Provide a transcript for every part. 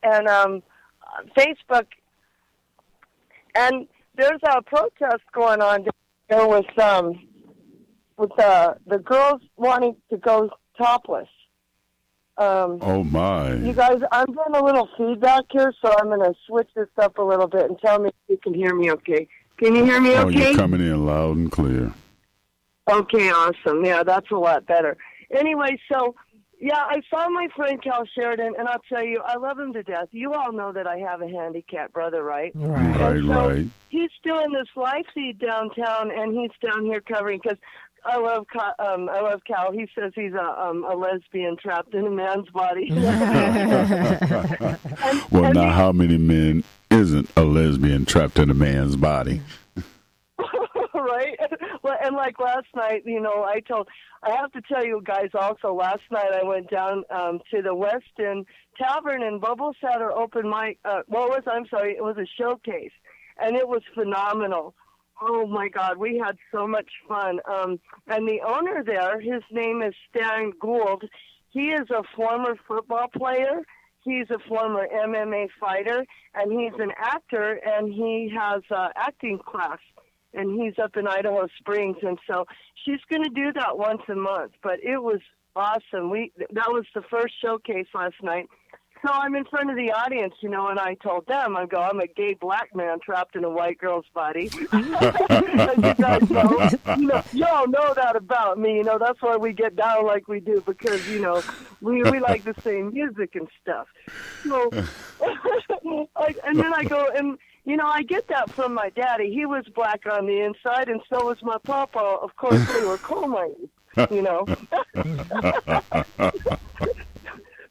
and Facebook, and there's a protest going on there with the girls wanting to go topless. Oh my! You guys, I'm getting a little feedback here, so I'm going to switch this up a little bit and tell me if you can hear me. Okay? Can you hear me? Okay? Oh, you're coming in loud and clear. Okay, awesome. Yeah, that's a lot better. Anyway, so. Yeah, I saw my friend Cal Sheridan, and I'll tell you, I love him to death. You all know that I have a handicapped brother, right? Right. He's doing this live feed downtown, and he's down here covering, because I love Cal. He says he's a lesbian trapped in a man's body. How many men isn't a lesbian trapped in a man's body? Right? Well, and like last night, I have to tell you guys also, last night I went down to the Westin Tavern, and Bubbles had her open mic. It was a showcase, and it was phenomenal. Oh my God, we had so much fun. And the owner there, his name is Stan Gould. He is a former football player. He's a former MMA fighter, and he's an actor, and he has an acting class. And he's up in Idaho Springs, and so she's going to do that once a month. But it was awesome. That was the first showcase last night. So I'm in front of the audience, and I told them, I'm a gay black man trapped in a white girl's body. And you guys y'all know that about me. That's why we get down like we do, because we like the same music and stuff. So, and then I go and. I get that from my daddy. He was black on the inside, and so was my papa. Of course, they were coal miners,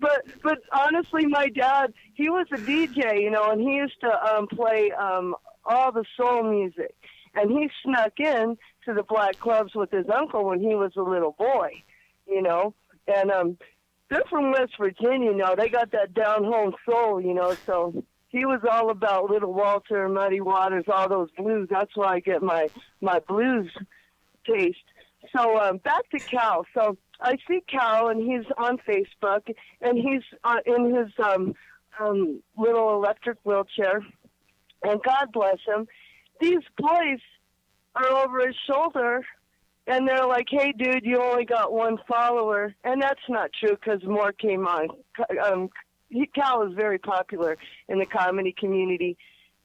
But honestly, my dad, he was a DJ, and he used to play all the soul music. And he snuck in to the black clubs with his uncle when he was a little boy, And they're from West Virginia, They got that down-home soul, so... He was all about Little Walter, Muddy Waters, all those blues. That's why I get my blues taste. So back to Cal. So I see Cal, and he's on Facebook, and he's in his little electric wheelchair. And God bless him. These boys are over his shoulder, and they're like, hey, dude, you only got one follower. And that's not true, because more came on. Cal is very popular in the comedy community,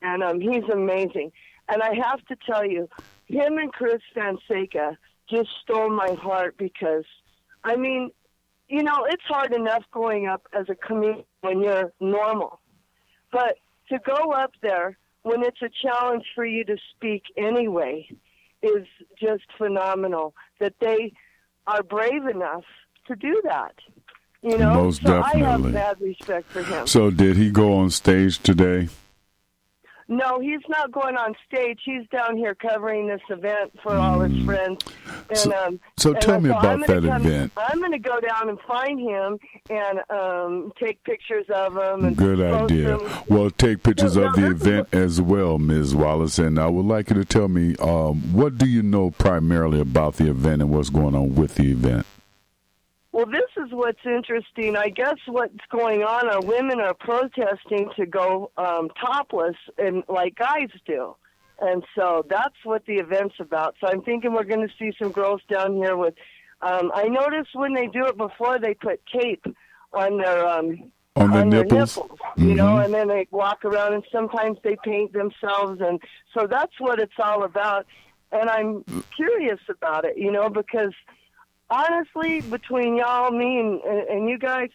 and he's amazing. And I have to tell you, him and Chris Fonseca just stole my heart because, it's hard enough going up as a comedian when you're normal. But to go up there when it's a challenge for you to speak anyway is just phenomenal, that they are brave enough to do that. Most definitely. I have mad respect for him. So did he go on stage today? No, he's not going on stage. He's down here covering this event for all his friends. And, so tell me about that event. I'm going to go down and find him and take pictures of him. And good idea. Well, take pictures of the event as well, Ms. Wallace. And I would like you to tell me, what do you know primarily about the event and what's going on with the event? Well, this is what's interesting. I guess what's going on are women are protesting to go topless and like guys do. And so that's what the event's about. So I'm thinking we're going to see some girls down here with, I noticed when they do it before, they put tape on their nipples, and then they walk around and sometimes they paint themselves. And so that's what it's all about. And I'm curious about it, because honestly, between y'all, me, and you guys,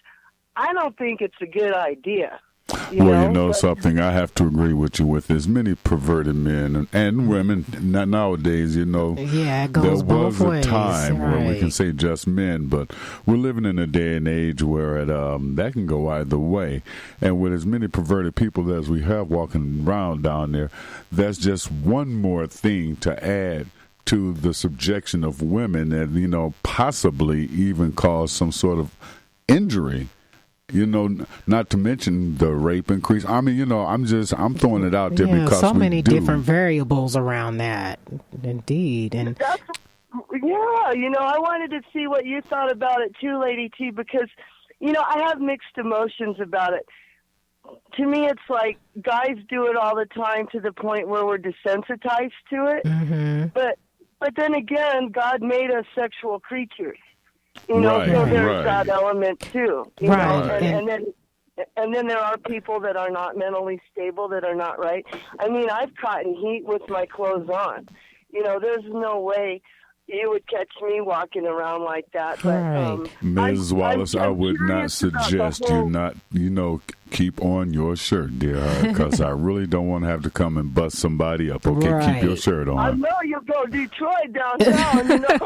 I don't think it's a good idea. Something I have to agree with you with. There's many perverted men and women nowadays, Yeah, it goes both ways. There was a time where we can say just men, but we're living in a day and age where that can go either way. And with as many perverted people as we have walking around down there, that's just one more thing to add to the subjection of women that, possibly even cause some sort of injury, not to mention the rape increase. I'm throwing it out there because so many different variables around that. Indeed. And I wanted to see what you thought about it too, Lady T, because, I have mixed emotions about it. to me, it's like guys do it all the time to the point where we're desensitized to it. Mm-hmm. But then again, God made us sexual creatures. You know, so there's that element too. You know? And then there are people that are not mentally stable, that are not right. I mean, I've caught in heat with my clothes on. You know, there's no way you would catch me walking around like that. But, Ms. Wallace, I would not suggest you not, keep on your shirt, dear, because I really don't want to have to come and bust somebody up. Okay, keep your shirt on. I know you go Detroit downtown, you know.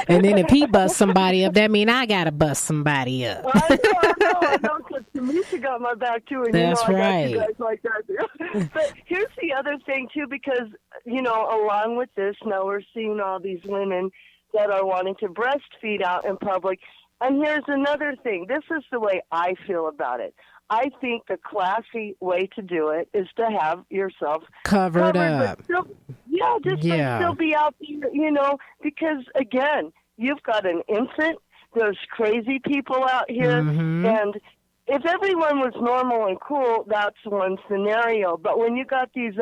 And then if he busts somebody up, that mean I got to bust somebody up. I know. Because Tamisha got my back, too. And That's I right. got you guys like that. But here's the other thing, too, because, along with this, now we're seeing all these women that are wanting to breastfeed out in public. And here's another thing. This is the way I feel about it. I think the classy way to do it is to have yourself covered up. Still, still be out there, because, again, you've got an infant. There's crazy people out here. Mm-hmm. And if everyone was normal and cool, that's one scenario. But when you got these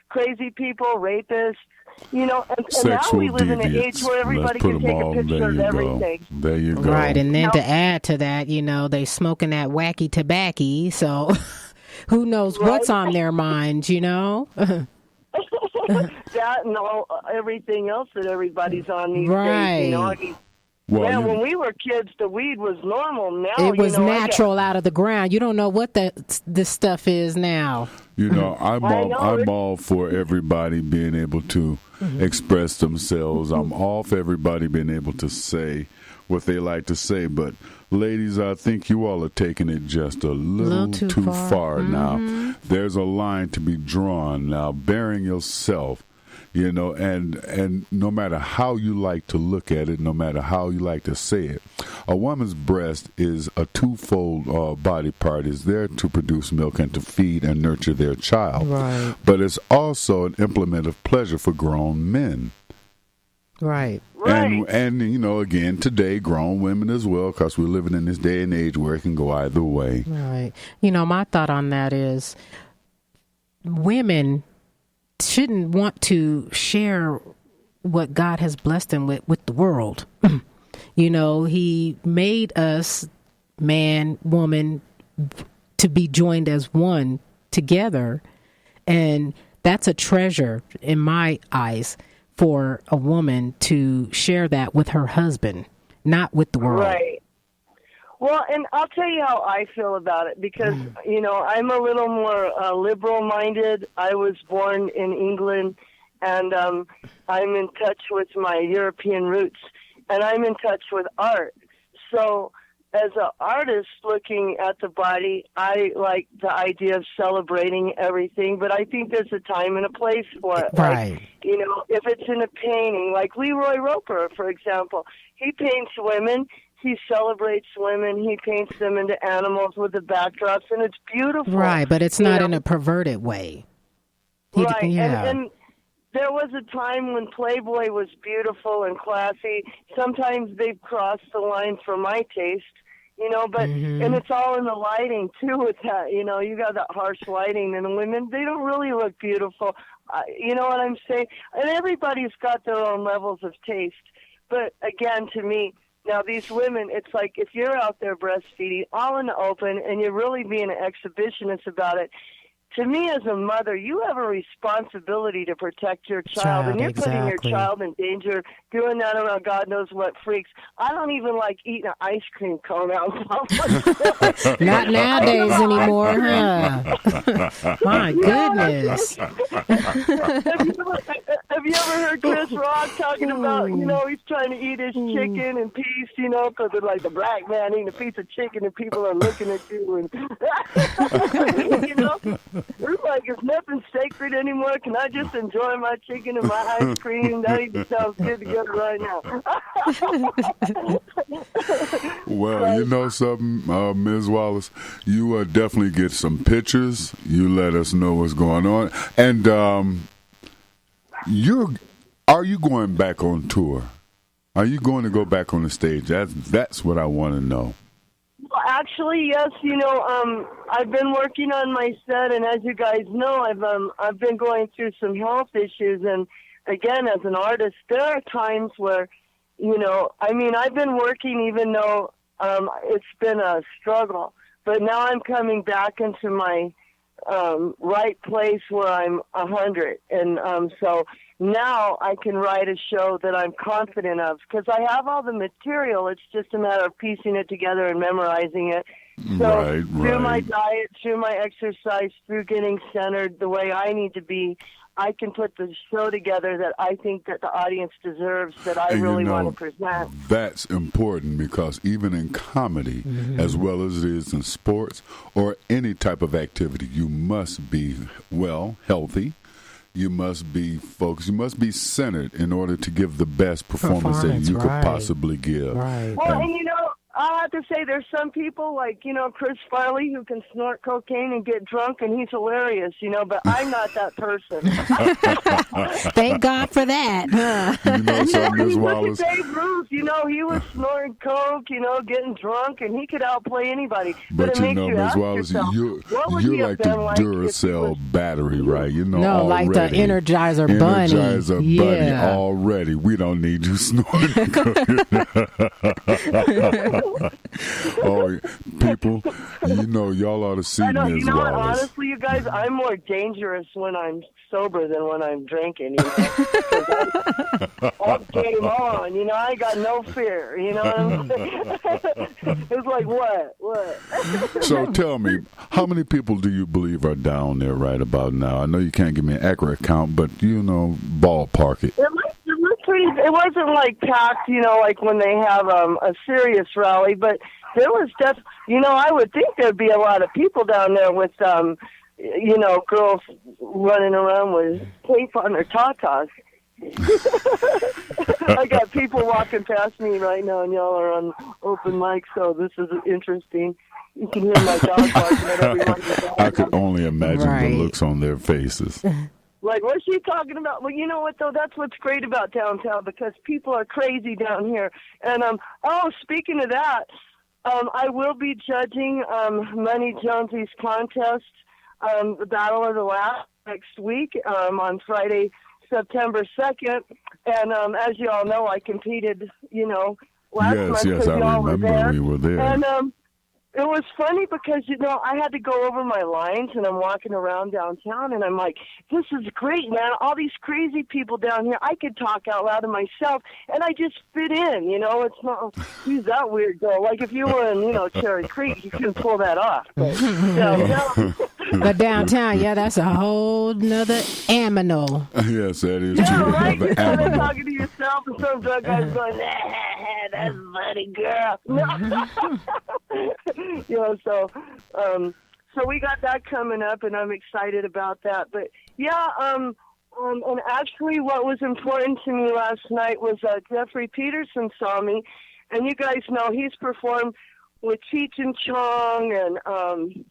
crazy people, rapists, and now we live in an age where everybody can take a picture of everything. There you go. Right, and then to add to that, they smoking that wacky tobacco, so who knows what's on their minds, That and everything else that everybody's on these days, I mean, when we were kids, the weed was normal. Now it was natural out of the ground. You don't know what this stuff is now. I'm all for everybody being able to express themselves. I'm all for everybody being able to say what they like to say. But, ladies, I think you all are taking it just a little too far now. There's a line to be drawn now. Bearing yourself. And no matter how you like to look at it, no matter how you like to say it, a woman's breast is a twofold body part. It's there to produce milk and to feed and nurture their child. Right. But it's also an implement of pleasure for grown men. Right. And again, today, grown women as well, because we're living in this day and age where it can go either way. Right. My thought on that is women shouldn't want to share what God has blessed them with the world. He made us, man, woman, to be joined as one together. And that's a treasure in my eyes for a woman to share that with her husband, not with the world. Right. Well, and I'll tell you how I feel about it because, I'm a little more liberal-minded. I was born in England, and I'm in touch with my European roots, and I'm in touch with art. So as an artist looking at the body, I like the idea of celebrating everything, but I think there's a time and a place for it. Right. Like, if it's in a painting, like Leroy Roper, for example, he paints women. He celebrates women. He paints them into animals with the backdrops, and it's beautiful. Right, but it's not in a perverted way. Right, and there was a time when Playboy was beautiful and classy. Sometimes they've crossed the line for my taste, but and it's all in the lighting, too, with that. You got that harsh lighting, and the women, they don't really look beautiful. You know what I'm saying? And everybody's got their own levels of taste. But, again, to me, now, these women, it's like if you're out there breastfeeding all in the open and you're really being an exhibitionist about it, to me as a mother, you have a responsibility to protect your child, and you're putting your child in danger doing that around God knows what freaks. I don't even like eating an ice cream cone out in public. Not nowadays anymore, huh? My goodness. Have you ever heard Chris Rock talking about, he's trying to eat his chicken in peace, because it's like the black man eating a piece of chicken and people are looking at you and, it's like it's nothing sacred anymore. Can I just enjoy my chicken and my ice cream? That even sounds good together right now. Well, you know something, Ms. Wallace? You definitely get some pictures. You let us know what's going on. And are you going back on tour? Are you going to go back on the stage? That's what I want to know. Well, Actually, yes. You know, I've been working on my set, and as you guys know, I've been going through some health issues. And again, as an artist, there are times where, you know, I mean, I've been working even though it's been a struggle. But now I'm coming back into my right place where I'm 100, and so now I can write a show that I'm confident of because I have all the material. It's just a matter of piecing it together and memorizing it. So through my diet, through my exercise, through getting centered the way I need to be, I can put the show together that I think that the audience deserves, that I really want to present. That's important because even in comedy, as well as it is in sports or any type of activity, you must be, well, healthy. You must be focused. You must be centered in order to give the best performance that you could possibly give. Right. Well, and you know, I have to say there's some people like, you know, Chris Farley who can snort cocaine and get drunk, and he's hilarious, you know, but I'm not that person. Thank God for that. You know something, Ms. Wallace? Look at Dave Ruth, you know, he was snorting coke, you know, getting drunk, and he could outplay anybody. But you know, Ms. Wallace, you're like the Duracell battery, right? You know, no, already, like the Energizer Bunny. Energizer Bunny, already. We don't need you snorting coke. Oh, people, you know, y'all ought to see Ms. Wallace. You know what, honestly, you guys, I'm more dangerous when I'm sober than when I'm drinking. You know? All game on, you know, I got no fear, you know what I'm saying? It's like, what? So tell me, how many people do you believe are down there right about now? I know you can't give me an accurate count, but, you know, ballpark it. It wasn't like packed, you know, like when they have a serious rally, but there was you know, I would think there'd be a lot of people down there with, you know, girls running around with tape on their tatas. I got people walking past me right now, and y'all are on open mic, so this is interesting. You can hear my dog barking at everyone. I could only imagine the looks on their faces. Like, what's she talking about? Well, you know what, though? That's what's great about downtown, because people are crazy down here. And, speaking of that, I will be judging Money Jonesy's contest, the Battle of the Last, next week on Friday, September 2nd. And as you all know, I competed, you know, last month. Yes, I remember we were there. And it was funny because, you know, I had to go over my lines, and I'm walking around downtown, and I'm like, this is great, man. All these crazy people down here. I could talk out loud to myself, and I just fit in, you know. It's not, he's that weird girl. Like, if you were in, you know, Cherry Creek, you couldn't pull that off. But but downtown, that's a whole nother animal. Yes, that is true. Right? You're kind of talking to yourself, and some drug guy's going, that's funny, girl. You know, so we got that coming up, and I'm excited about that. But and actually, what was important to me last night was Jeffrey Peterson saw me, and you guys know he's performed with Cheech and Chong and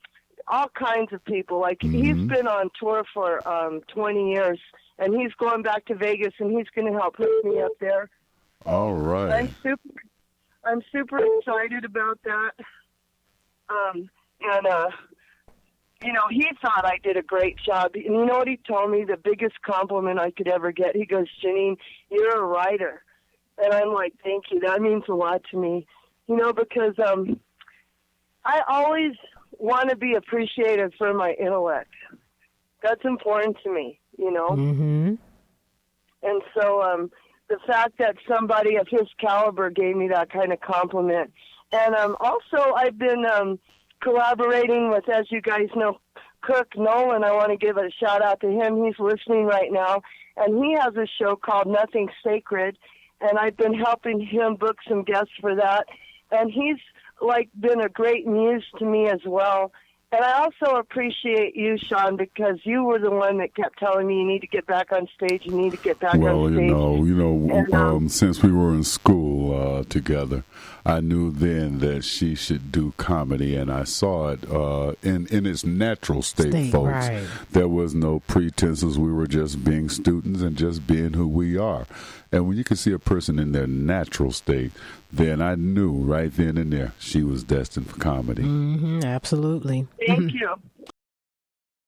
all kinds of people. Like he's been on tour for 20 years, and he's going back to Vegas, and he's going to help put me up there. All right. I'm super excited about that. You know, he thought I did a great job. And you know what he told me? The biggest compliment I could ever get. He goes, Janine, you're a writer. And I'm like, thank you. That means a lot to me. You know, because I always want to be appreciated for my intellect. That's important to me, you know. Mm-hmm. And so the fact that somebody of his caliber gave me that kind of compliment. And also, I've been collaborating with, as you guys know, Cook Nolan. I want to give a shout-out to him. He's listening right now. And he has a show called Nothing Sacred. And I've been helping him book some guests for that. And he's, like, been a great muse to me as well. And I also appreciate you, Sean, because you were the one that kept telling me you need to get back on stage, you need to get back on stage. And, since we were in school together, I knew then that she should do comedy, and I saw it in its natural state, folks. Right. There was no pretenses. We were just being students and just being who we are. And when you can see a person in their natural state, then I knew right then and there she was destined for comedy. Absolutely. Thank you.